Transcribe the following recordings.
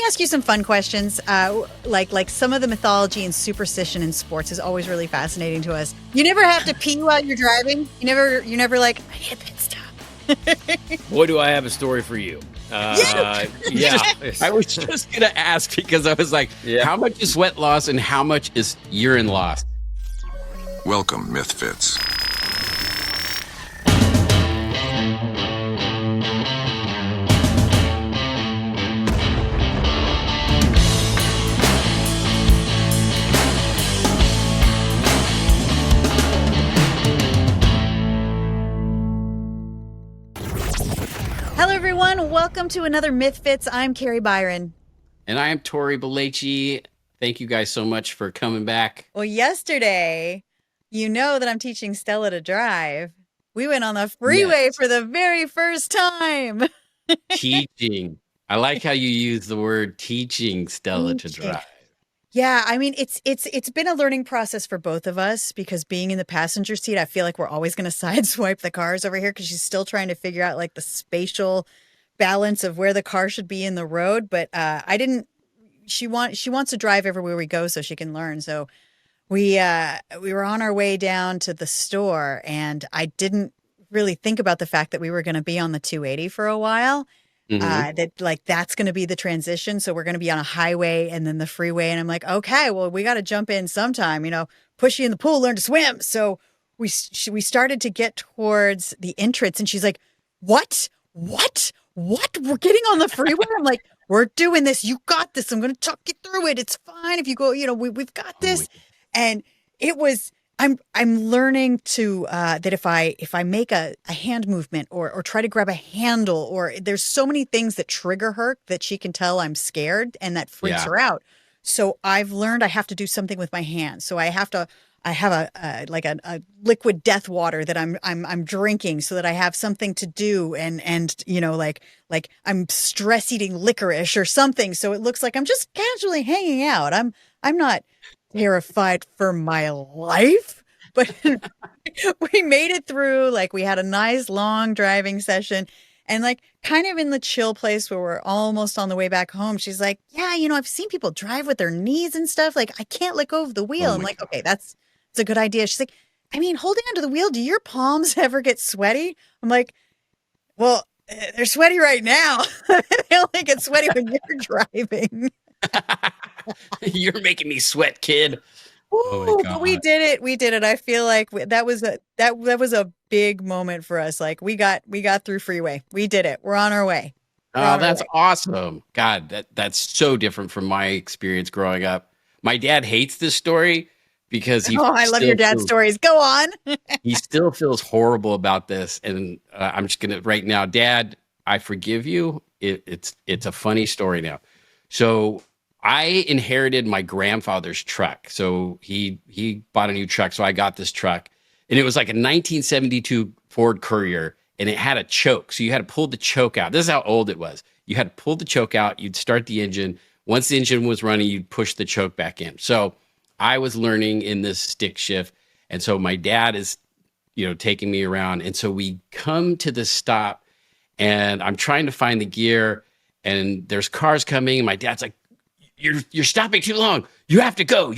ask you some fun questions. Like some of the mythology and superstition in sports is always really fascinating to us. You never have to pee while you're driving. You're never like, I need a pit stop. Boy, do I have a story for you. Yeah. I was just going to ask because I was like, how much is sweat loss and how much is urine loss? Welcome, MythFits. Hello, everyone. Welcome to another MythFits. I'm Kari Byron. And I am Tori Belleci. Thank you guys so much for coming back. Well, yesterday, you know that I'm teaching Stella to drive. We went on the freeway for the very first time. Teaching. I like how you use the word teaching Stella to drive. Yeah, I mean, it's been a learning process for both of us because being in the passenger seat, I feel like we're always going to sideswipe the cars over here because she's still trying to figure out like the spatial balance of where the car should be in the road. But she wants to drive everywhere we go so she can learn. So we were on our way down to the store and I didn't really think about the fact that we were going to be on the 280 for a while. That's going to be the transition. So we're going to be on a highway and then the freeway. And I'm like, okay, well, we got to jump in sometime, push you in the pool, learn to swim. So we started to get towards the entrance and she's like, what? We're getting on the freeway. I'm like, we're doing this. You got this. I'm going to talk you through it. It's fine. If you go, we've got this. And it was, I'm learning to that if I make a hand movement or try to grab a handle or there's so many things that trigger her that she can tell I'm scared and that freaks her out. So I've learned I have to do something with my hands. So I have a liquid death water that I'm drinking so that I have something to do and like I'm stress eating licorice or something. So it looks like I'm just casually hanging out. I'm not terrified for my life, but we made it through. Like we had a nice long driving session and like kind of in the chill place where we're almost on the way back home. She's like, yeah, I've seen people drive with their knees and stuff. Like I can't let go of the wheel. I'm like, okay, that's a good idea. She's like, I mean, holding onto the wheel, do your palms ever get sweaty? I'm like, well, they're sweaty right now. They only get sweaty when you're driving. You're making me sweat, kid. Ooh, but we did it. I feel like that was a big moment for us. Like we got through freeway. We did it. We're on our way. That's awesome. God, that's so different from my experience growing up. My dad hates this story because I love your dad's stories. Go on. He still feels horrible about this. And I'm just going to right now, Dad, I forgive you. It's a funny story now. So I inherited my grandfather's truck. So he bought a new truck. So I got this truck and it was like a 1972 Ford Courier and it had a choke. So you had to pull the choke out. This is how old it was. You had to pull the choke out. You'd start the engine. Once the engine was running, you'd push the choke back in. So I was learning in this stick shift. And so my dad is, taking me around. And so we come to the stop and I'm trying to find the gear and there's cars coming. And my dad's like, you're stopping too long. You have to go.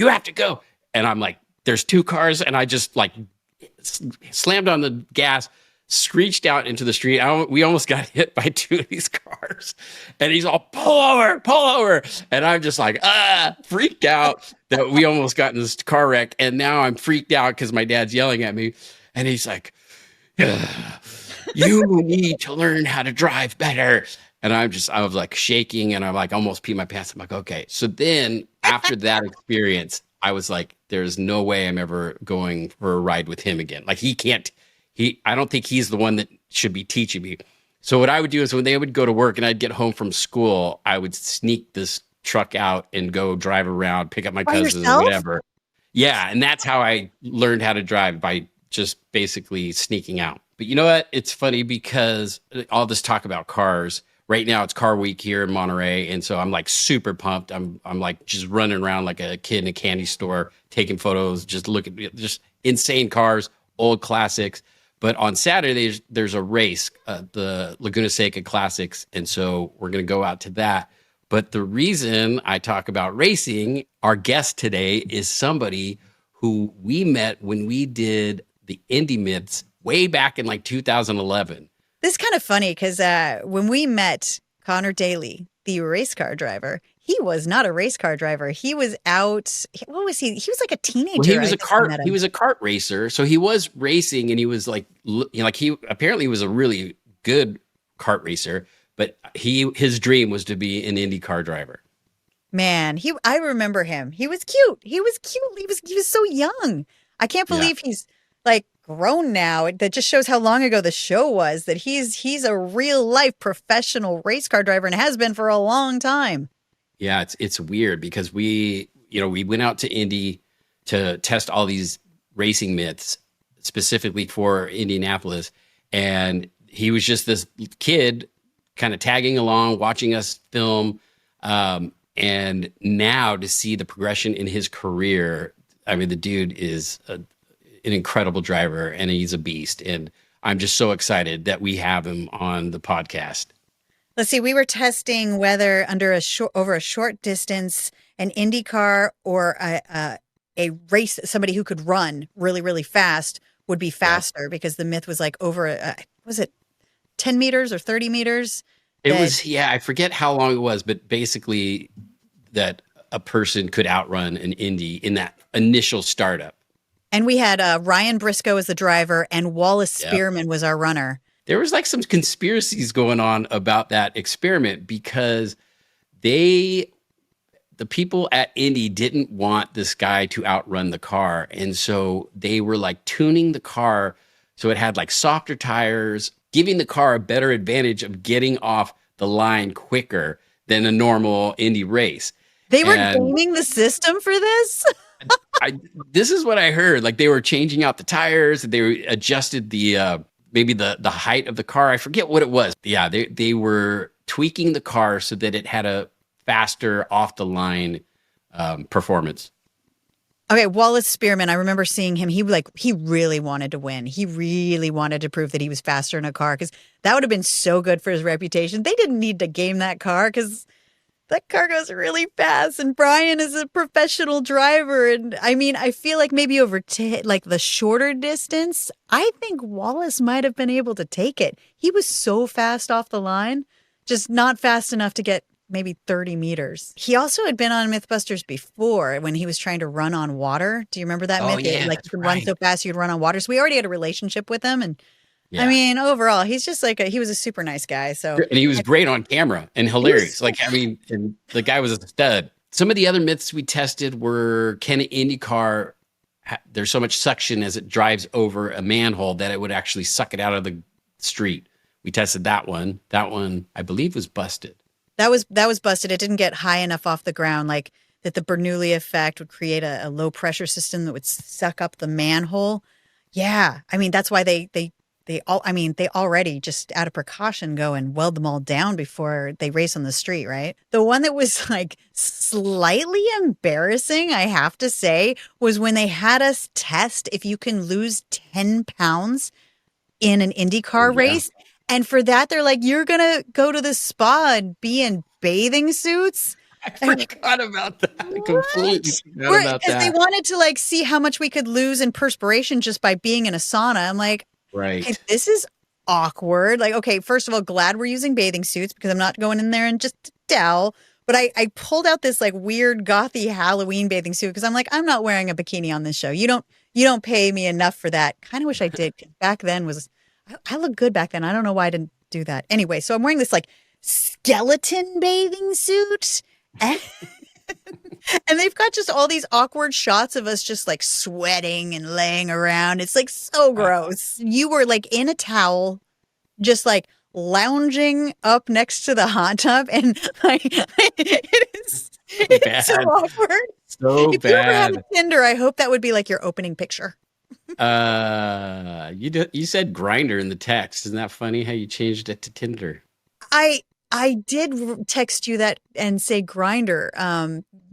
And I'm like, there's two cars. And I just like slammed on the gas, screeched out into the street. We almost got hit by two of these cars. And he's all, pull over. And I'm just like, freaked out that we almost got in this car wreck. And now I'm freaked out because my dad's yelling at me. And he's like, you need to learn how to drive better. And I was like shaking and I'm like almost peed my pants. I'm like, okay. So then after that experience, I was like, there's no way I'm ever going for a ride with him again. Like I don't think he's the one that should be teaching me. So what I would do is when they would go to work and I'd get home from school, I would sneak this truck out and go drive around, pick up my cousins or whatever. Yeah. And that's how I learned how to drive, by just basically sneaking out. But you know what? It's funny because all this talk about cars. Right now it's car week here in Monterey. And so I'm like super pumped. I'm like just running around like a kid in a candy store, taking photos, just looking, just insane cars, old classics. But on Saturday, there's a race, the Laguna Seca Classics. And so we're going to go out to that. But the reason I talk about racing, our guest today is somebody who we met when we did the Indy Myths way back in like 2011. This is kind of funny because when we met Connor Daly, the race car driver, he was not a race car driver. He was out. What was he? He was like a teenager. Well, he was a kart. He was a kart racer. So he was racing, and he was like, he apparently was a really good kart racer. But his dream was to be an IndyCar driver. Man, I remember him. He was cute. He was so young. I can't believe he's like grown now. That just shows how long ago the show was, that he's a real life professional race car driver and has been for a long time. Yeah, it's weird because we went out to Indy to test all these racing myths specifically for Indianapolis, and he was just this kid kind of tagging along, watching us film. And now to see the progression in his career, I mean, the dude is an incredible driver and he's a beast. And I'm just so excited that we have him on the podcast. Let's see. We were testing whether over a short distance, an IndyCar or a race, somebody who could run really, really fast would be faster because the myth was like over, was it 10 meters or 30 meters? It was, I forget how long it was, but basically that a person could outrun an Indy in that initial startup. And we had Ryan Briscoe as the driver and Wallace Spearman was our runner. There was like some conspiracies going on about that experiment because the people at Indy didn't want this guy to outrun the car. And so they were like tuning the car so it had like softer tires, giving the car a better advantage of getting off the line quicker than a normal Indy race. They were gaming the system for this? This is what I heard. Like they were changing out the tires, they adjusted the maybe the height of the car. I forget what it was. Yeah, they were tweaking the car so that it had a faster off the line performance. Okay, Wallace Spearman, I remember seeing him. He really wanted to win. He really wanted to prove that he was faster in a car because that would have been so good for his reputation. They didn't need to game that car because that car goes really fast. And Brian is a professional driver. And I mean, I feel like maybe over like the shorter distance, I think Wallace might have been able to take it. He was so fast off the line, just not fast enough to get maybe 30 meters. He also had been on MythBusters before when he was trying to run on water. Do you remember that myth? Yeah, like you could run so fast you could run on water. So we already had a relationship with him. And I mean, overall, he's just like he was a super nice guy. So and he was great on camera and hilarious. And the guy was a stud. Some of the other myths we tested were, can an IndyCar, there's so much suction as it drives over a manhole that it would actually suck it out of the street. We tested that one. That one, I believe, was busted. That was busted. It didn't get high enough off the ground, like that the Bernoulli effect would create a low pressure system that would suck up the manhole. Yeah. I mean, that's why they already just out of precaution go and weld them all down before they race on the street, right? The one that was like slightly embarrassing, I have to say, was when they had us test if you can lose 10 pounds in an IndyCar race. And for that, they're like, you're going to go to the spa and be in bathing suits. I forgot about that. I completely forgot about that. They wanted to like see how much we could lose in perspiration just by being in a sauna. I'm like, right. Hey, this is awkward. Like, okay, first of all, glad we're using bathing suits because I'm not going in there and just a towel. But I pulled out this like weird gothy Halloween bathing suit because I'm like, I'm not wearing a bikini on this show. You don't pay me enough for that. Kind of wish I did. Back then I looked good back then. I don't know why I didn't do that. Anyway, so I'm wearing this like skeleton bathing suit. And they've got just all these awkward shots of us just like sweating and laying around. It's like so gross. You were like in a towel, just like lounging up next to the hot tub. And like, it's so awkward. So if bad. you ever had a Tinder, I hope that would be like your opening picture. You said Grinder in the text. Isn't that funny how you changed it to Tinder? I did text you that and say Grinder.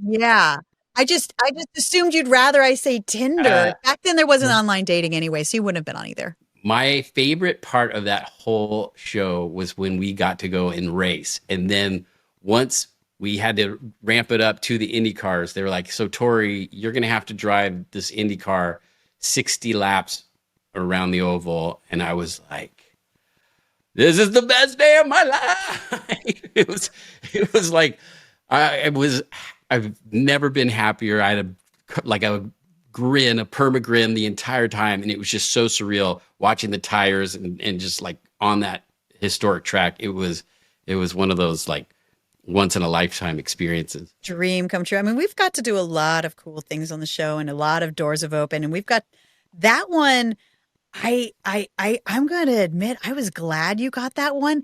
Yeah. I just assumed you'd rather I say Tinder. Back then there wasn't online dating anyway, so you wouldn't have been on either. My favorite part of that whole show was when we got to go and race. And then once we had to ramp it up to the Indy cars. They were like, so Tori, you're going to have to drive this Indy car 60 laps around the oval. And I was like, this is the best day of my life. it was like, I've never been happier. I had a grin, a perma grin the entire time. And it was just so surreal watching the tires and just like on that historic track. It was one of those like once in a lifetime experiences. Dream come true. I mean, we've got to do a lot of cool things on the show and a lot of doors have opened, and we've got that one. I'm going to admit, I was glad you got that one.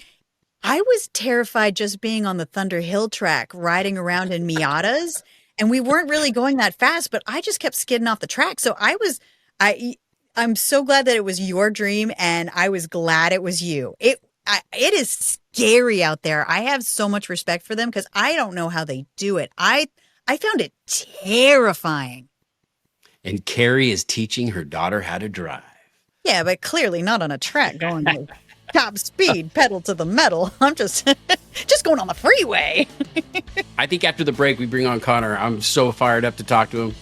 I was terrified just being on the Thunder Hill track, riding around in Miatas, and we weren't really going that fast, but I just kept skidding off the track. So I'm so glad that it was your dream, and I was glad it was you. It is scary out there. I have so much respect for them because I don't know how they do it. I found it terrifying. And Kari is teaching her daughter how to drive. Yeah, but clearly not on a track going with top speed, pedal to the metal. I'm just going on the freeway. I think after the break, we bring on Conor. I'm so fired up to talk to him,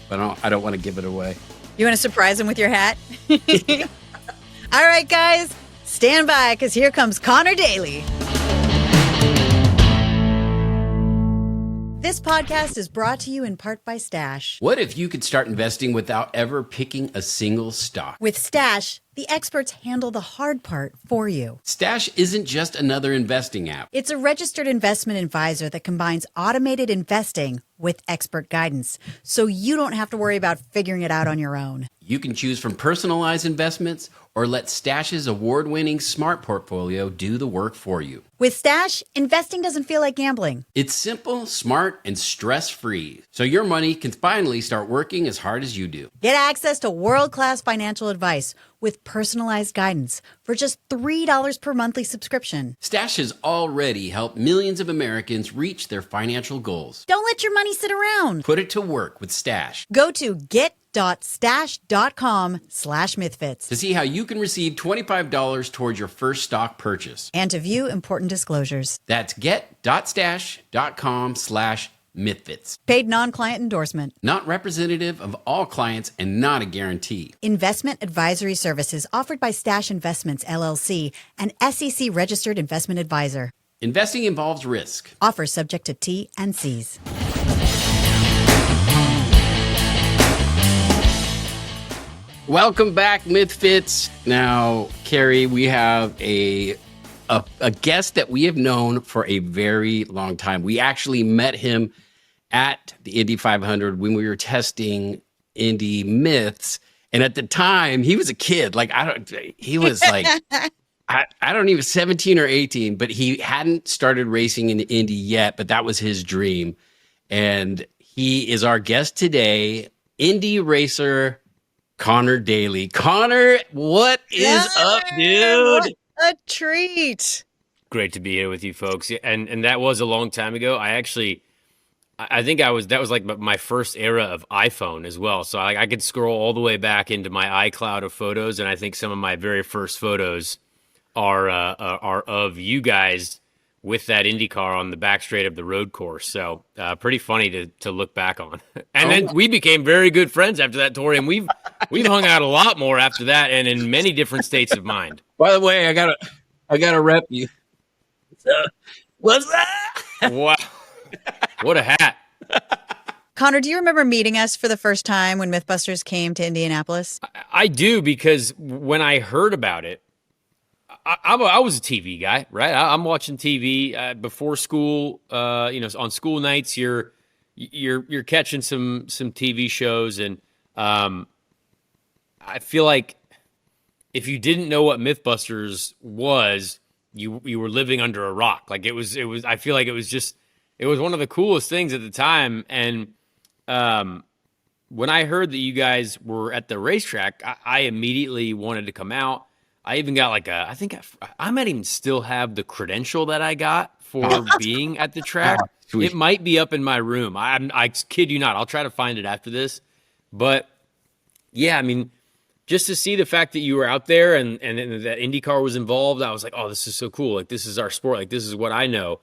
but I don't want to give it away. You want to surprise him with your hat? All right, guys, stand by because here comes Connor Daly. This podcast is brought to you in part by Stash. What if you could start investing without ever picking a single stock? With Stash, the experts handle the hard part for you. Stash isn't just another investing app. It's a registered investment advisor that combines automated investing with expert guidance, so you don't have to worry about figuring it out on your own. You can choose from personalized investments or let Stash's award-winning smart portfolio do the work for you. With Stash, investing doesn't feel like gambling. It's simple, smart, and stress-free, so your money can finally start working as hard as you do. Get access to world-class financial advice with personalized guidance for just $3 per monthly subscription. Stash has already helped millions of Americans reach their financial goals. Don't let your money sit around. Put it to work with Stash. Go to get.stash.com/mythfits to see how you can receive $25 towards your first stock purchase. And to view important disclosures. That's get.stash.com/mythfits. Paid non-client endorsement. Not representative of all clients and not a guarantee. Investment advisory services offered by Stash Investments, LLC, an SEC-registered investment advisor. Investing involves risk. Offer subject to T&Cs. Welcome back, MythFits. Now, Kari, we have a guest that we have known for a very long time. We actually met him at the Indy 500 when we were testing Indy myths. And at the time, he was a kid. Like, he was like, I don't even 17 or 18, but he hadn't started racing in Indy yet, but that was his dream. And he is our guest today, Indy racer Connor Daly. Connor, what is up, dude? A treat. Great to be here with you folks. And that was a long time ago. I think that was like my first era of iPhone as well. So I could scroll all the way back into my iCloud of photos, and I think some of my very first photos are of you guys with that IndyCar on the back straight of the road course. So pretty funny to look back on. And then we became very good friends after that, Tori, and we've hung out a lot more after that and in many different states of mind. By the way, I gotta rep you. What's that? Wow. What a hat. Connor, do you remember meeting us for the first time when MythBusters came to Indianapolis? I do, because when I heard about it, I was a TV guy, right? I'm watching TV before school. On school nights, you're catching some TV shows, and I feel like if you didn't know what MythBusters was, you were living under a rock. Like it was. I feel like it was one of the coolest things at the time. And when I heard that you guys were at the racetrack, I immediately wanted to come out. I even got I think I might even still have the credential that I got for being at the track. Sweet. It might be up in my room. I kid you not. I'll try to find it after this. But yeah, I mean, just to see the fact that you were out there and that IndyCar was involved, I was like, oh, this is so cool. Like, this is our sport. Like, this is what I know.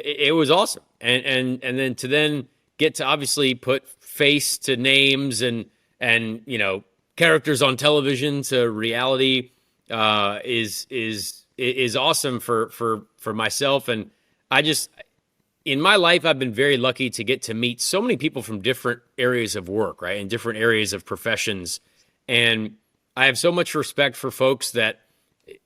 it was awesome. And then to get to obviously put face to names and you know, characters on television to reality is awesome for myself. And I just, in my life, I've been very lucky to get to meet so many people from different areas of work, right? And different areas of professions. And I have so much respect for folks that,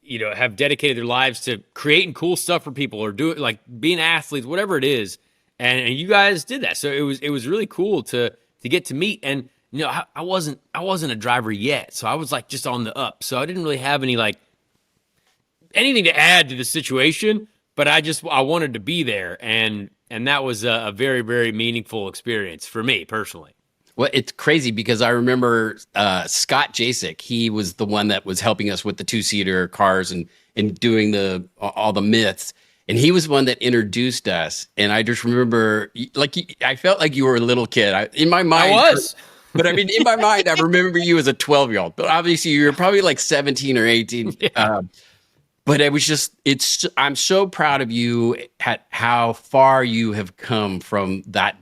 you know, have dedicated their lives to creating cool stuff for people or doing like being athletes, whatever it is. And you guys did that. So it was really cool to get to meet. And, you know, I wasn't a driver yet. So I was like just on the up. So I didn't really have anything to add to the situation, but I wanted to be there. And that was a very, very meaningful experience for me personally. Well, it's crazy because I remember Scott Jasek. He was the one that was helping us with the 2-seater cars and doing all the myths. And he was one that introduced us. And I just remember, I felt like you were a little kid. In my mind, I was. But I mean, in my mind, I remember you as a 12-year-old. But obviously, you were probably like 17 or 18. Yeah. But it was just, I'm so proud of you at how far you have come from that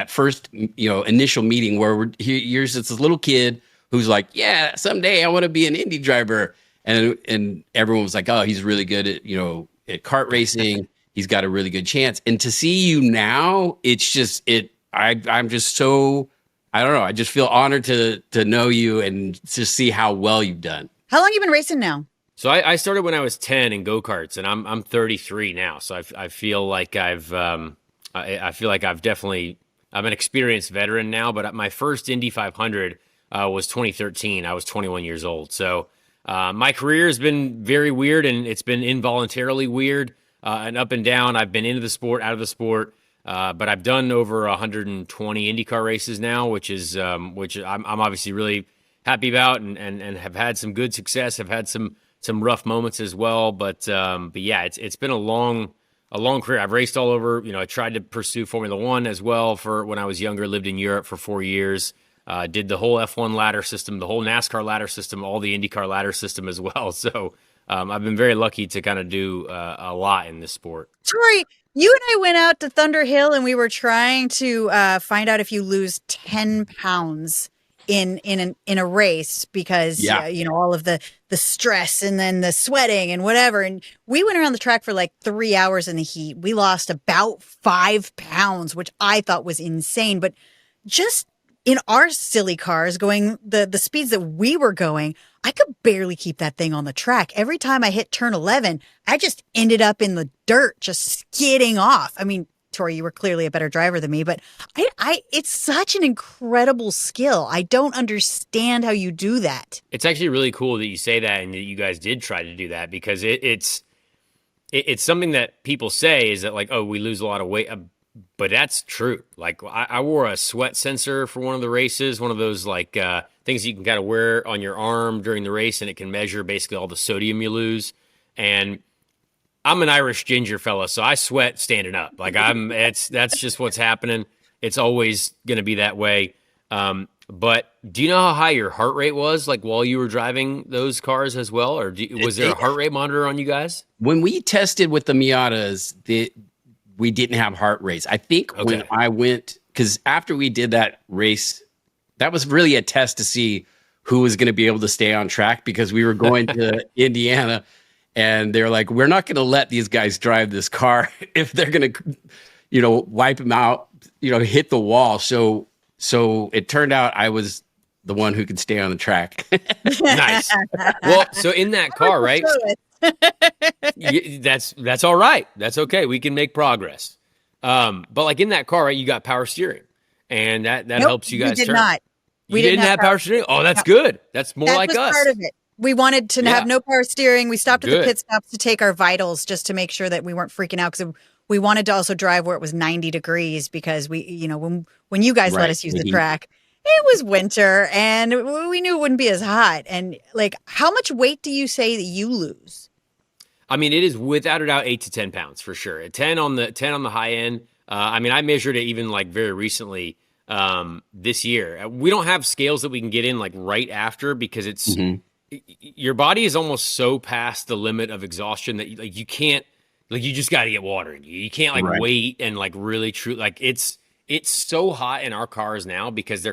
first, you know, initial meeting where you're just this little kid who's like, yeah, someday I want to be an Indy driver. And everyone was like, oh, he's really good at, you know, at kart racing. He's got a really good chance. And to see you now, it's just, I'm just so, I don't know. I just feel honored to know you and to see how well you've done. How long you been racing now? So I started when I was 10 in go-karts, and I'm 33 now. So I feel like I feel like I'm an experienced veteran now. But my first Indy 500 was 2013. I was 21 years old. So my career has been very weird, and it's been involuntarily weird and up and down. I've been into the sport, out of the sport, but I've done over 120 IndyCar races now, which I'm obviously really happy about, and have had some good success. Have had some rough moments as well, but yeah, it's been a long career. I've raced all over. You know, I tried to pursue Formula One as well for when I was younger. Lived in Europe for 4 years. Did the whole F1 ladder system, the whole NASCAR ladder system, all the IndyCar ladder system as well. So I've been very lucky to kind of do a lot in this sport. Tori, you and I went out to Thunder Hill and we were trying to find out if you lose 10 pounds in a race because you know, all of the stress and then the sweating and whatever. And we went around the track for like 3 hours in the heat. We lost about 5 pounds, which I thought was insane. But just in our silly cars going the speeds that we were going, I could barely keep that thing on the track. Every time I hit turn 11, I just ended up in the dirt, just skidding off. I mean, Tori, you were clearly a better driver than me, but it's such an incredible skill. I don't understand how you do that. It's actually really cool that you say that and that you guys did try to do that, because it's something that people say is that like, oh, we lose a lot of weight, but that's true. Like I wore a sweat sensor for one of the races, one of those like things you can kind of wear on your arm during the race, and it can measure basically all the sodium you lose. And I'm an Irish ginger fella, so I sweat standing up. Like that's just what's happening. It's always going to be that way. But do you know how high your heart rate was, like while you were driving those cars as well, or was there a heart rate monitor on you guys? When we tested with the Miatas, we didn't have heart rates. I think when I went, because after we did that race, that was really a test to see who was going to be able to stay on track, because we were going to Indiana. And they're like, we're not going to let these guys drive this car if they're going to, you know, wipe them out, you know, hit the wall. So it turned out I was the one who could stay on the track. Nice. Well, so in that car, right? That's all right. That's okay. We can make progress. But like in that car, right, you got power steering, and that helps you guys. We did not. We didn't have power steering. Oh, that's good. That's more like us. That was part of it. We wanted to have no power steering. We stopped at the pit stops to take our vitals just to make sure that we weren't freaking out, because we wanted to also drive where it was 90 degrees, because we, you know, when you guys let us use the track, it was winter and we knew it wouldn't be as hot. And like, how much weight do you say that you lose? I mean, it is without a doubt 8 to 10 pounds for sure. 10 on the high end. I mean, I measured it even like very recently this year. We don't have scales that we can get in like right after, because it's your body is almost so past the limit of exhaustion that you can't Like you just got to get water in you. You can't like Right. wait and like really true. Like it's so hot in our cars now because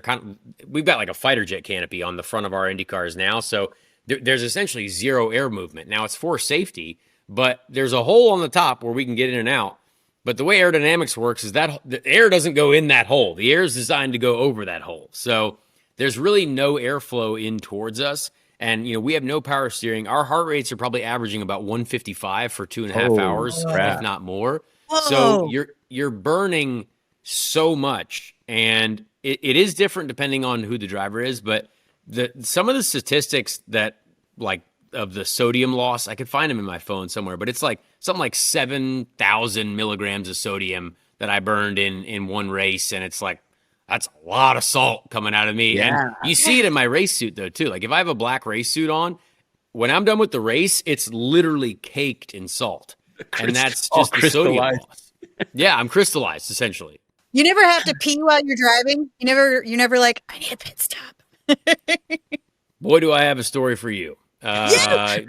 we've got like a fighter jet canopy on the front of our Indy cars now. So there's essentially zero air movement. Now it's for safety, but there's a hole on the top where we can get in and out. But the way aerodynamics works is that the air doesn't go in that hole. The air is designed to go over that hole. So there's really no airflow in towards us. And, we have no power steering. Our heart rates are probably averaging about 155 for 2.5 hours, crap. if not more. Whoa. So you're burning so much. And it is different depending on who the driver is. But some of the statistics that, like, of the sodium loss, I could find them in my phone somewhere. But it's like something like 7,000 milligrams of sodium that I burned in one race. And it's like, that's a lot of salt coming out of me. Yeah. And you see it in my race suit, though, too. Like, if I have a black race suit on, when I'm done with the race, it's literally caked in salt. And that's just the sodium loss. Yeah, I'm crystallized, essentially. You never have to pee while you're driving? You never like, I need a pit stop. Boy, do I have a story for you. Yeah.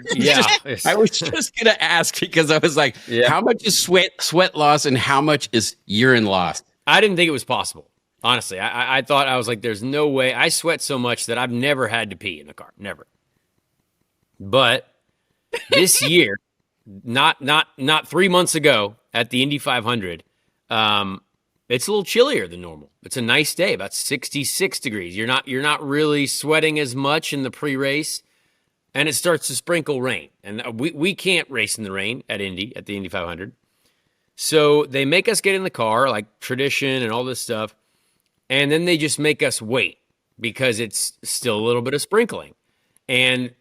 I was just going to ask because I was like, how much is sweat loss and how much is urine loss? I didn't think it was possible. Honestly, I thought, I was like, there's no way. I sweat so much that I've never had to pee in a car. Never. But this year, not 3 months ago at the Indy 500, it's a little chillier than normal. It's a nice day, about 66 degrees. You're not really sweating as much in the pre-race, and it starts to sprinkle rain. And we can't race in the rain at the Indy 500. So they make us get in the car, like tradition and all this stuff. And then they just make us wait because it's still a little bit of sprinkling. And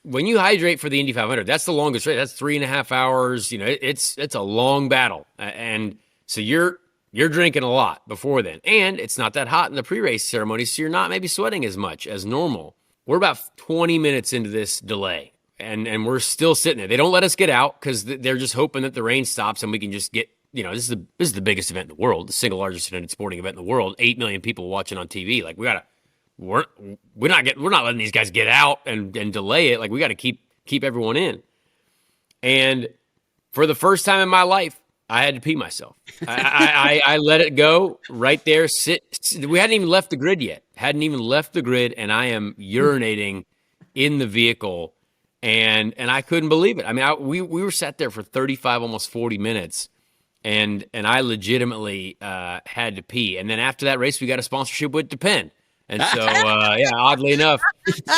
when you hydrate for the Indy 500, that's the longest race. That's 3.5 hours. It's a long battle. And so you're drinking a lot before then. And it's not that hot in the pre-race ceremony, so you're not maybe sweating as much as normal. We're about 20 minutes into this delay, and we're still sitting there. They don't let us get out because they're just hoping that the rain stops and we can just get, this is the biggest event in the world, the single largest attended sporting event in the world. 8 million people watching on TV. Like we're not letting these guys get out and delay it. Like we got to keep everyone in. And for the first time in my life, I had to pee myself. I let it go right there. We hadn't even left the grid yet. And I am urinating in the vehicle, and I couldn't believe it. I mean, we were sat there for 35, almost 40 minutes. And I legitimately had to pee. And then after that race, we got a sponsorship with Depend. And so, oddly enough,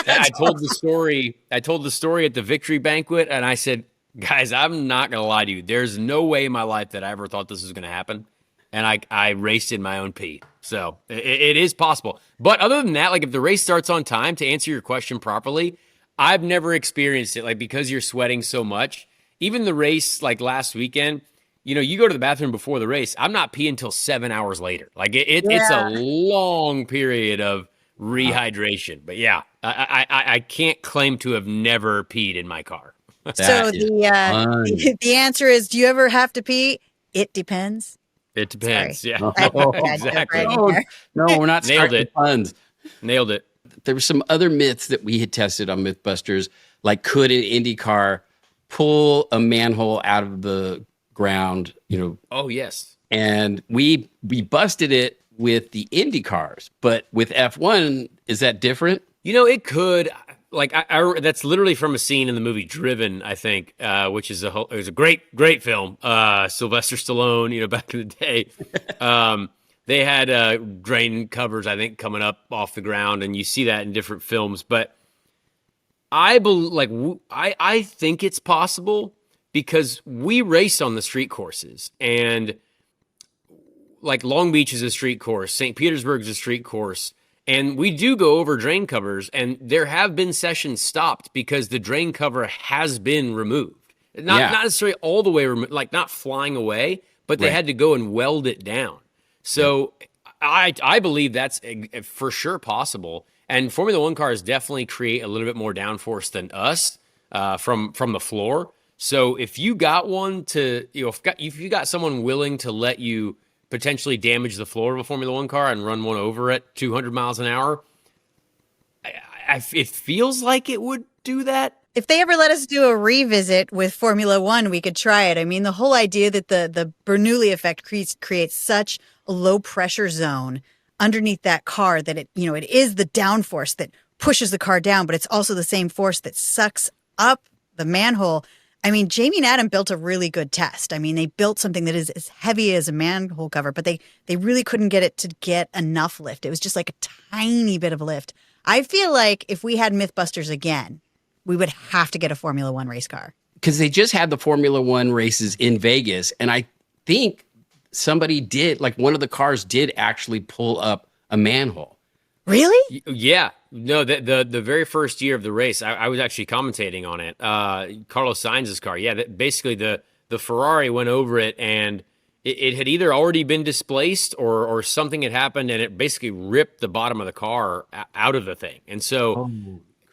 I told the story at the victory banquet, and I said, guys, I'm not going to lie to you. There's no way in my life that I ever thought this was going to happen. And I raced in my own pee. So it is possible. But other than that, like if the race starts on time, to answer your question properly, I've never experienced it. Like because you're sweating so much, even the race like last weekend, you go to the bathroom before the race. I'm not peeing until 7 hours later. Like it's a long period of rehydration. But yeah, I can't claim to have never peed in my car. So the answer is, do you ever have to pee? It depends. It depends. Sorry. Yeah, exactly. No, we're not Nailed starting it. puns. Nailed it. There were some other myths that we had tested on MythBusters, like could an IndyCar pull a manhole out of the ground? Oh yes. And we busted it with the Indy cars, but with F1, is that different? It could. Like that's literally from a scene in the movie Driven, I think, which is it was a great film. Sylvester Stallone, back in the day, they had drain covers, I think, coming up off the ground, and you see that in different films. But I think it's possible because we race on the street courses, and like Long Beach is a street course, St. Petersburg is a street course. And we do go over drain covers, and there have been sessions stopped because the drain cover has been removed. Not necessarily all the way removed, like not flying away, but they had to go and weld it down. So I believe that's for sure possible. And Formula One cars definitely create a little bit more downforce than us from the floor. So if you got one if you got someone willing to let you potentially damage the floor of a Formula One car and run one over at 200 miles an hour, it feels like it would do that. If they ever let us do a revisit with Formula One, we could try it. I mean, the whole idea that the Bernoulli effect creates such a low pressure zone underneath that car that it is the downforce that pushes the car down, but it's also the same force that sucks up the manhole. I mean, Jamie and Adam built a really good test. I mean, they built something that is as heavy as a manhole cover, but they really couldn't get it to get enough lift. It was just like a tiny bit of lift. I feel like if we had MythBusters again, we would have to get a Formula One race car. Because they just had the Formula One races in Vegas, and I think somebody did, like one of the cars did actually pull up a manhole. Really? Yeah. No, the very first year of the race, I was actually commentating on it. Carlos Sainz's car. Yeah, basically the Ferrari went over it, and it had either already been displaced or something had happened, and it basically ripped the bottom of the car out of the thing. And so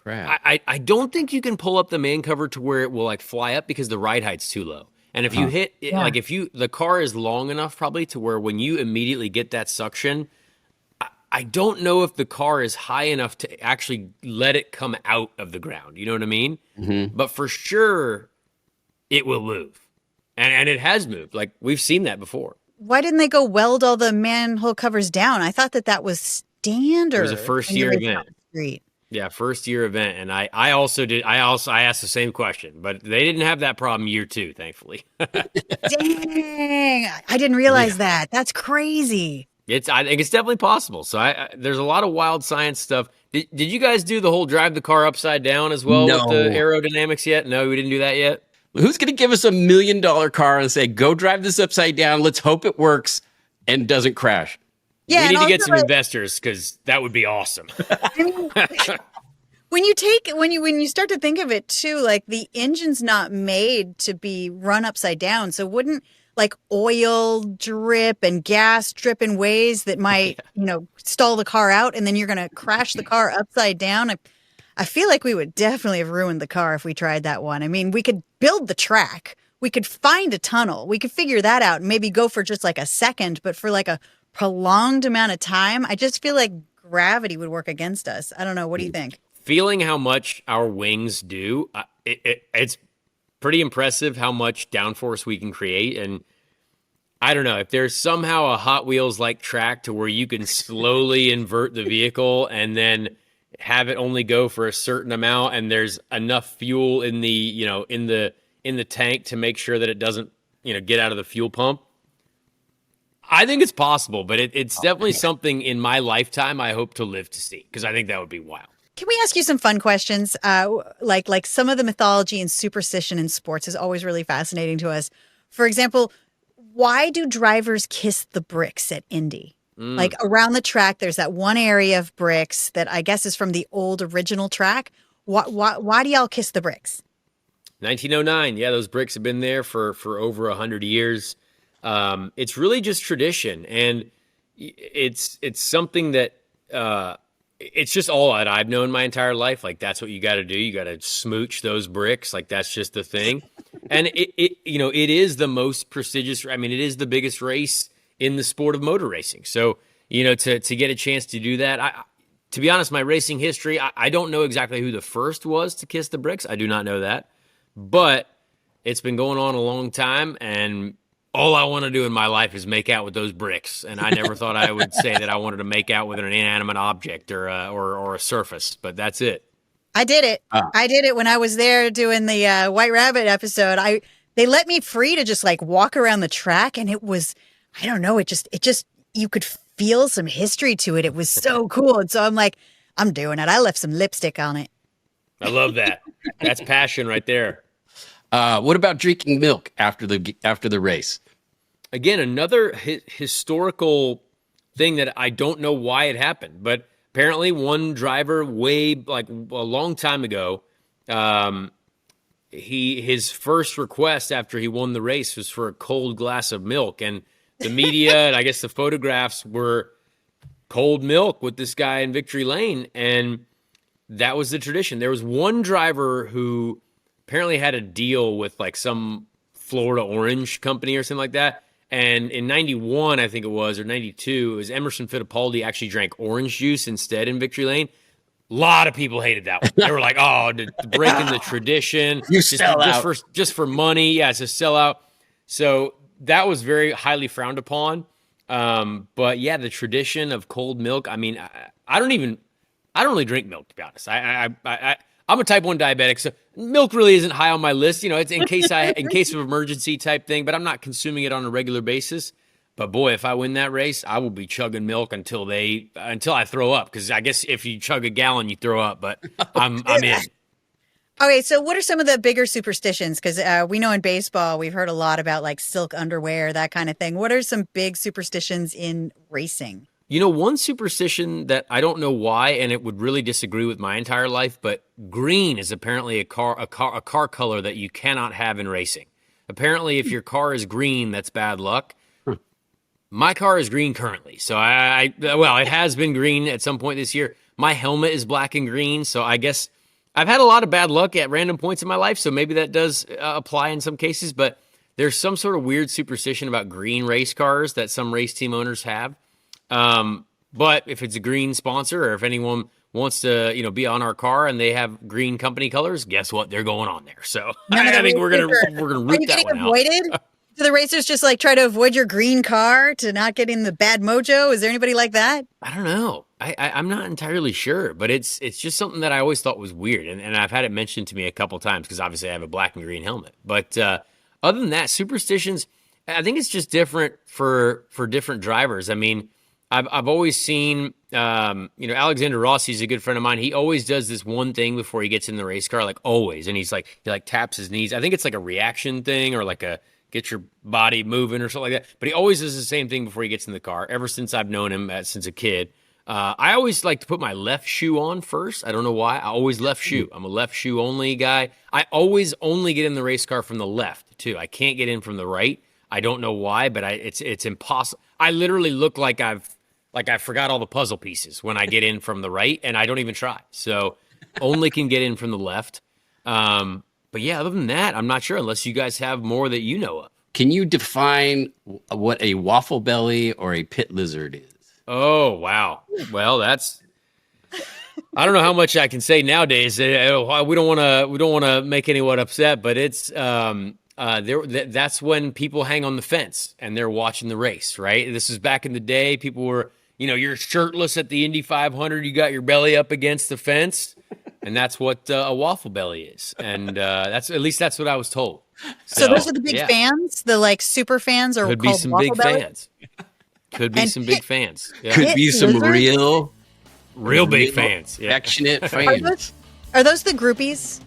crap. I don't think you can pull up the man cover to where it will like fly up because the ride height's too low. And if you hit it, like the car is long enough probably to where when you immediately get that suction, I don't know if the car is high enough to actually let it come out of the ground. You know what I mean? Mm-hmm. But for sure, it will move. And it has moved. Like, we've seen that before. Why didn't they go weld all the manhole covers down? I thought that was standard. It was a first-year event. Yeah, first-year event. And I also asked the same question. But they didn't have that problem year 2, thankfully. Dang. I didn't realize that. That's crazy. I think it's definitely possible. So there's a lot of wild science stuff. Did you guys do the whole drive the car upside down as well with the aerodynamics yet? No, we didn't do that yet. Who's going to give us $1 million car and say, go drive this upside down. Let's hope it works and doesn't crash. Yeah, we need to get some investors because that would be awesome. I mean, when you start to think of it too, like the engine's not made to be run upside down. So wouldn't like oil drip and gas drip in ways that might, stall the car out, and then you're going to crash the car upside down. I feel like we would definitely have ruined the car if we tried that one. I mean, we could build the track. We could find a tunnel. We could figure that out and maybe go for just like a second, but for like a prolonged amount of time, I just feel like gravity would work against us. I don't know. What do you think? Feeling how much our wings do, it's pretty impressive how much downforce we can create. And I don't know if there's somehow a Hot Wheels like track to where you can slowly invert the vehicle and then have it only go for a certain amount, and there's enough fuel in the in the tank to make sure that it doesn't get out of the fuel pump. I think it's possible, but it's definitely something in my lifetime I hope to live to see, because I think that would be wild. Can we ask you some fun questions? Like some of the mythology and superstition in sports is always really fascinating to us. For example, why do drivers kiss the bricks at Indy? Like around the track, there's that one area of bricks that I guess is from the old original track. Why do y'all kiss the bricks? 1909. Yeah, those bricks have been there for over 100 years. It's really just tradition, and it's something that it's just all that I've known my entire life. Like, that's what you got to do. You got to smooch those bricks. Like, that's just the thing. And it is the most prestigious. I mean, it is the biggest race in the sport of motor racing. So, to get a chance to do that, to be honest, my racing history, I don't know exactly who the first was to kiss the bricks. I do not know that, but it's been going on a long time, and all I want to do in my life is make out with those bricks. And I never thought I would say that I wanted to make out with an inanimate object or a surface, but that's it. I did it. I did it when I was there doing the White Rabbit episode. They let me free to just like walk around the track, and it was, I don't know, it just you could feel some history to it. It was so cool. And so I'm like, I'm doing it. I left some lipstick on it. I love that. That's passion right there. What about drinking milk after the race? Again, another historical thing that I don't know why it happened, but apparently one driver like a long time ago, his first request after he won the race was for a cold glass of milk, and the media and I guess the photographs were cold milk with this guy in Victory Lane, and that was the tradition. There was one driver who apparently had a deal with like some Florida orange company or something like that. And in 91, I think it was, or 92, it was Emerson Fittipaldi actually drank orange juice instead in Victory Lane. A lot of people hated that one. They were like, "Oh, breaking the tradition, You sell out. just for money." Yeah, it's a sellout. So that was very highly frowned upon. But yeah, the tradition of cold milk. I mean, I don't really drink milk, to be honest. I'm a type 1 diabetic, so milk really isn't high on my list. You know, it's in case of emergency type thing, but I'm not consuming it on a regular basis. But boy, if I win that race, I will be chugging milk until I throw up. Because I guess if you chug a gallon, you throw up. But I'm in. Okay, so what are some of the bigger superstitions? Because we know in baseball, we've heard a lot about like silk underwear, that kind of thing. What are some big superstitions in racing? You know, one superstition that I don't know why, and it would really disagree with my entire life, but green is apparently a car color that you cannot have in racing. Apparently, if your car is green, that's bad luck. My car is green currently, so well, it has been green at some point this year. My helmet is black and green, so I guess I've had a lot of bad luck at random points in my life, so maybe that does apply in some cases, but there's some sort of weird superstition about green race cars that some race team owners have. But if it's a green sponsor or if anyone wants to, be on our car and they have green company colors, guess what? They're going on there. So I think we're gonna root that one out. Do the racers just like try to avoid your green car to not get in the bad mojo? Is there anybody like that? I don't know. I'm not entirely sure, but it's just something that I always thought was weird. And I've had it mentioned to me a couple times because obviously I have a black and green helmet. But other than that, superstitions, I think it's just different for different drivers. I mean, I've always seen, Alexander Rossi's a good friend of mine. He always does this one thing before he gets in the race car, like always. And he taps his knees. I think it's like a reaction thing or like a get your body moving or something like that. But he always does the same thing before he gets in the car, ever since I've known him since a kid. I always like to put my left shoe on first. I don't know why. I always left shoe. I'm a left shoe only guy. I always only get in the race car from the left, too. I can't get in from the right. I don't know why, but it's impossible. I literally look like I forgot all the puzzle pieces when I get in from the right, and I don't even try. So only can get in from the left. But yeah, other than that, I'm not sure unless you guys have more that you know of. Can you define what a waffle belly or a pit lizard is? Oh, wow. Well, I don't know how much I can say nowadays. We don't want to make anyone upset, but it's that's when people hang on the fence and they're watching the race, right? This is back in the day. People were, you're shirtless at the Indy 500. You got your belly up against the fence. And that's what a waffle belly is. And that's what I was told. So those are the big fans, the like super fans, or could be some big fans. Could be some big fans. Yeah. Could be some real big fans. Yeah. Affectionate fans. Are those the groupies?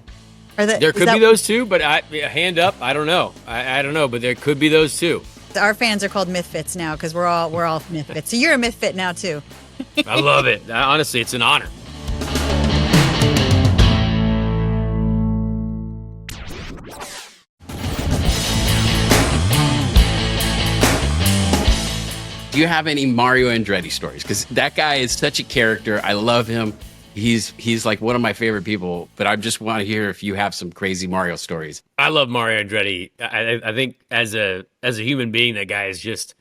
There could be those too, but hand up. I don't know. I don't know, but there could be those too. Our fans are called MythFits now because we're all MythFits. So you're a MythFit now too. I love it. Honestly, it's an honor. Do you have any Mario Andretti stories? Because that guy is such a character. I love him. He's like one of my favorite people, but I just want to hear if you have some crazy Mario stories. I love Mario Andretti. I think as a human being, that guy is just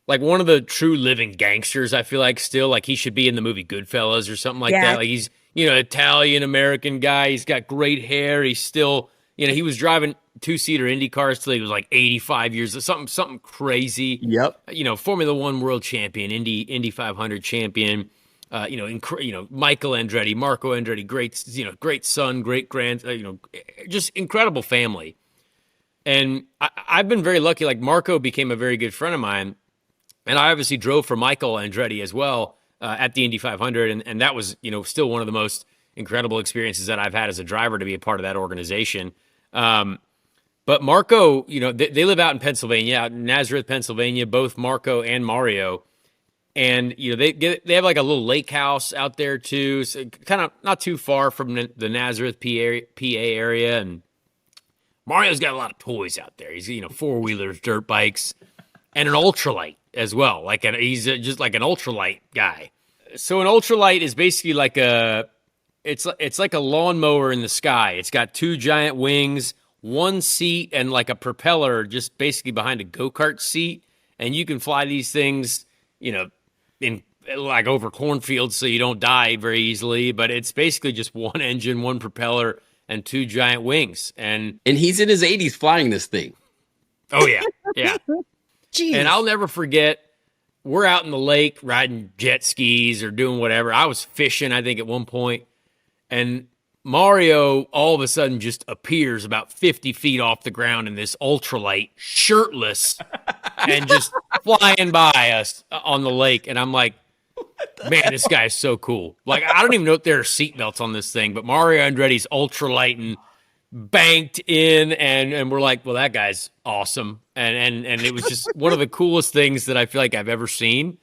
like one of the true living gangsters. I feel like still like he should be in the movie Goodfellas or something like that. Like he's, Italian American guy. He's got great hair. He's still, he was driving 2-seater IndyCars till he was like 85 years, something crazy. Yep. Formula One world champion, Indy 500 champion. Michael Andretti, Marco Andretti, great son, great grand, just incredible family. And I've been very lucky. Like Marco became a very good friend of mine, and I obviously drove for Michael Andretti as well at the Indy 500, and that was still one of the most incredible experiences that I've had as a driver to be a part of that organization. But Marco, they live out in Pennsylvania, out in Nazareth, Pennsylvania, both Marco and Mario. And, they have like a little lake house out there too. So kind of not too far from the Nazareth, PA area. And Mario's got a lot of toys out there. He's, four-wheelers, dirt bikes, and an ultralight as well. He's just like an ultralight guy. So an ultralight is basically like it's like a lawnmower in the sky. It's got two giant wings, one seat, and like a propeller just basically behind a go-kart seat. And you can fly these things, in like over cornfields so you don't die very easily. But it's basically just one engine, one propeller, and two giant wings. And he's in his 80s flying this thing. oh yeah, yeah. Jeez. And I'll never forget. We're out in the lake riding jet skis or doing whatever. I was fishing, I think, at one point, and Mario all of a sudden just appears about 50 feet off the ground in this ultralight, shirtless, and just flying by us on the lake. And I'm like, man, this guy is so cool. Like, I don't even know if there are seatbelts on this thing, but Mario Andretti's ultralight and banked in, and we're like, well, that guy's awesome. And it was just one of the coolest things that I feel like I've ever seen.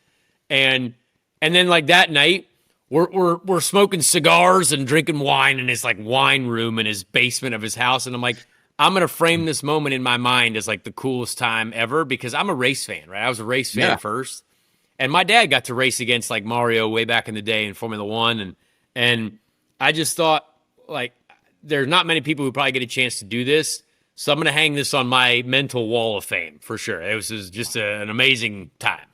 And then like that night, we're smoking cigars and drinking wine in his like wine room in his basement of his house. And I'm like, I'm gonna frame this moment in my mind as like the coolest time ever because I'm a race fan, right? I was a race fan first. And my dad got to race against like Mario way back in the day in Formula One. And I just thought like there's not many people who probably get a chance to do this. So I'm going to hang this on my mental wall of fame for sure. It was just an amazing time.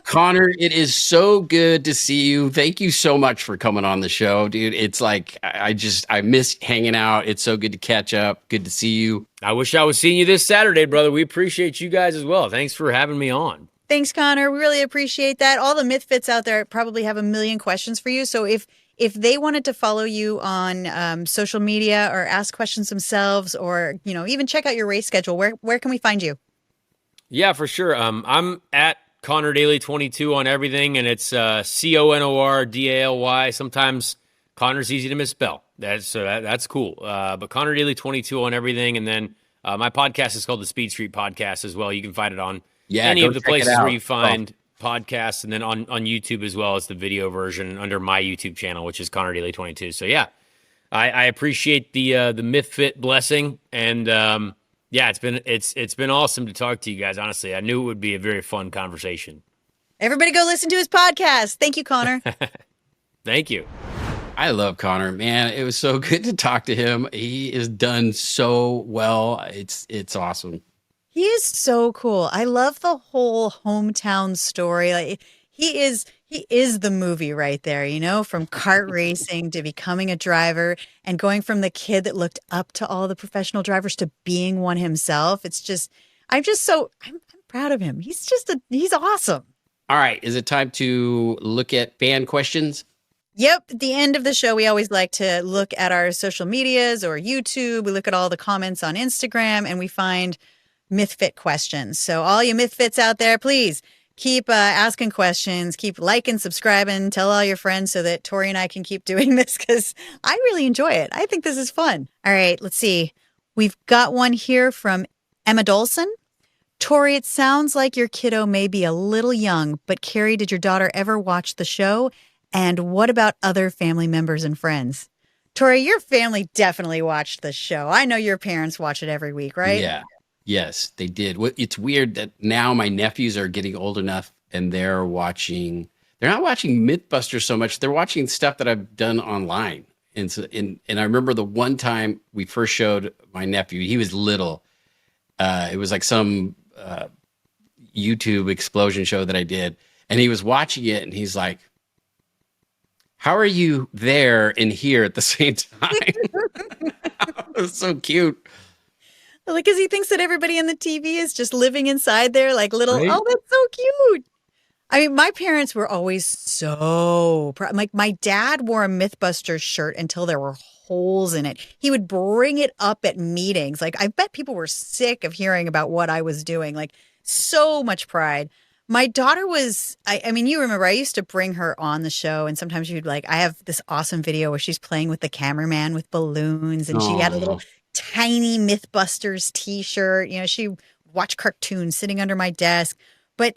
Connor, it is so good to see you. Thank you so much for coming on the show, dude. It's like, I miss hanging out. It's so good to catch up. Good to see you. I wish I was seeing you this Saturday, brother. We appreciate you guys as well. Thanks for having me on. Thanks, Connor. We really appreciate that. All the MythFits out there probably have a million questions for you. So if they wanted to follow you on social media or ask questions themselves or, even check out your race schedule, where can we find you? Yeah, for sure. I'm at Connor Daly 22 on everything, and it's CONORDALY. Sometimes Connor's easy to misspell. That's cool. But Connor Daly 22 on everything, and then my podcast is called the Speed Street Podcast as well. You can find it on any of the places where you find podcasts, and then on YouTube as well as the video version under my YouTube channel, which is Connor Daly 22. So yeah, I appreciate the MythFit blessing, and yeah, it's been awesome to talk to you guys. Honestly, I knew it would be a very fun conversation. Everybody go listen to his podcast. Thank you, Connor. Thank you. I love Connor, man. It was so good to talk to him. He is done so well. It's awesome. He is so cool. I love the whole hometown story. Like he is the movie right there, from kart racing to becoming a driver and going from the kid that looked up to all the professional drivers to being one himself. I'm proud of him. He's awesome. All right. Is it time to look at fan questions? Yep. At the end of the show, we always like to look at our social medias or YouTube. We look at all the comments on Instagram and we find MythFit questions. So all you MythFits out there, please keep asking questions, keep liking, subscribing, tell all your friends so that Tori and I can keep doing this because I really enjoy it. I think this is fun. All right, let's see. We've got one here from Emma Dolson. Tori, it sounds like your kiddo may be a little young, but Kari, did your daughter ever watch the show? And what about other family members and friends? Tori, your family definitely watched the show. I know your parents watch it every week, right? Yeah. Yes, they did. It's weird that now my nephews are getting old enough and they're not watching MythBusters so much. They're watching stuff that I've done online. And I remember the one time we first showed my nephew, he was little. It was like some YouTube explosion show that I did. And he was watching it and he's like, how are you there and here at the same time? It was so cute. Like, because he thinks that everybody in the TV is just living inside there, like little, Right? oh, that's so cute. I mean, my parents were always so proud. Like, my dad wore a MythBusters shirt until there were holes in it. He would bring it up at meetings. Like, I bet people were sick of hearing about what I was doing. Like, so much pride. My daughter was, I mean, you remember, I used to bring her on the show, and sometimes she'd like, I have this awesome video where she's playing with the cameraman with balloons, and she had a little tiny MythBusters t-shirt. She watched cartoons sitting under my desk, but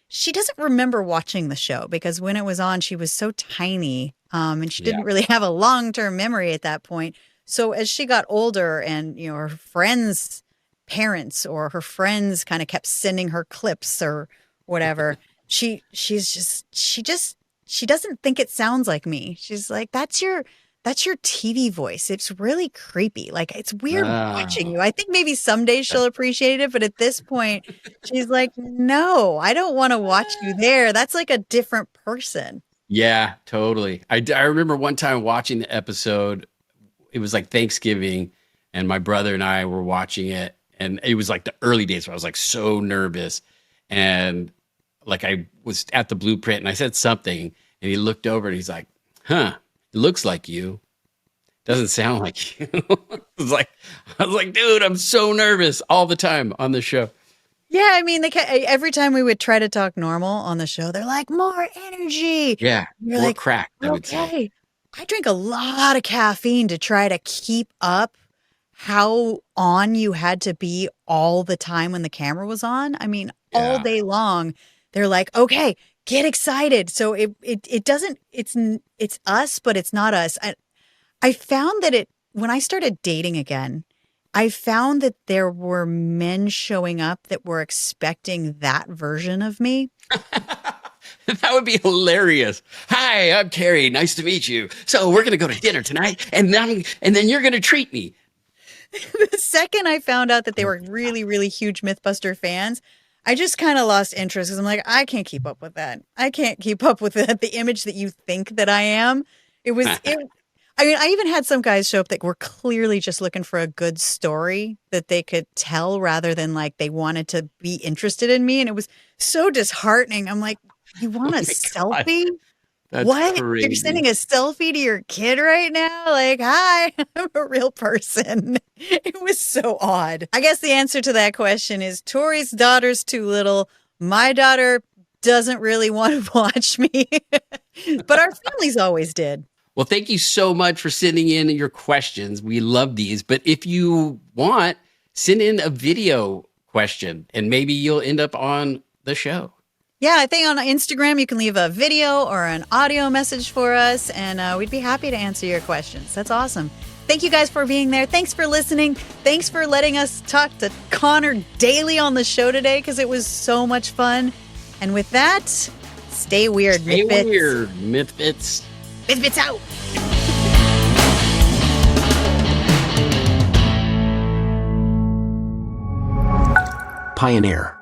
she doesn't remember watching the show because when it was on, she was so tiny, and she didn't really have a long-term memory at that point. So as she got older and, her friends' parents or her friends kind of kept sending her clips or whatever, she doesn't think it sounds like me. She's like, that's your that's your TV voice. It's really creepy. Like, it's weird watching Oh. you. I think maybe someday she'll appreciate it, but at this point, she's like, no, I don't want to watch you there. That's like a different person. Yeah, totally. I remember one time watching the episode. It was like Thanksgiving, and my brother and I were watching it, and it was like the early days where I was like so nervous, and like I was at the blueprint, and I said something, and he looked over, and he's like, "Huh, it looks like you. Doesn't sound like you." I was like, dude, I'm so nervous all the time on the show. Yeah, I mean, every time we would try to talk normal on the show, they're like, more energy. Yeah, You're more like, cracked, I would say. okay. I drink a lot of caffeine to try to keep up how on you had to be all the time when the camera was on. I mean, all Yeah. day long, they're like, okay, get excited. So it doesn't, it's us, but it's not us. I found that when I started dating again, I found that there were men showing up that were expecting that version of me. That would be hilarious. Hi, I'm Kari. Nice to meet you. So we're gonna go to dinner tonight, and then you're gonna treat me. The second I found out that they were really, really huge MythBuster fans, I just kind of lost interest because I'm like, I can't keep up with that. I can't keep up with that. The image that you think that I am. I mean, I even had some guys show up that were clearly just looking for a good story that they could tell rather than like they wanted to be interested in me. And it was so disheartening. I'm like, you want a selfie? That's What? crazy. You're sending a selfie to your kid right now? Like, hi, I'm a real person. It was so odd. I guess the answer to that question is Tori's daughter's too little. My daughter doesn't really want to watch me, but our families always did. Well, thank you so much for sending in your questions. We love these. But if you want, send in a video question, and maybe you'll end up on the show. Yeah, I think on Instagram you can leave a video or an audio message for us, and we'd be happy to answer your questions. That's awesome. Thank you guys for being there. Thanks for listening. Thanks for letting us talk to Connor Daly on the show today because it was so much fun. And with that, stay weird, Stay MythFits. weird, MythFits. MythFits out. Pioneer.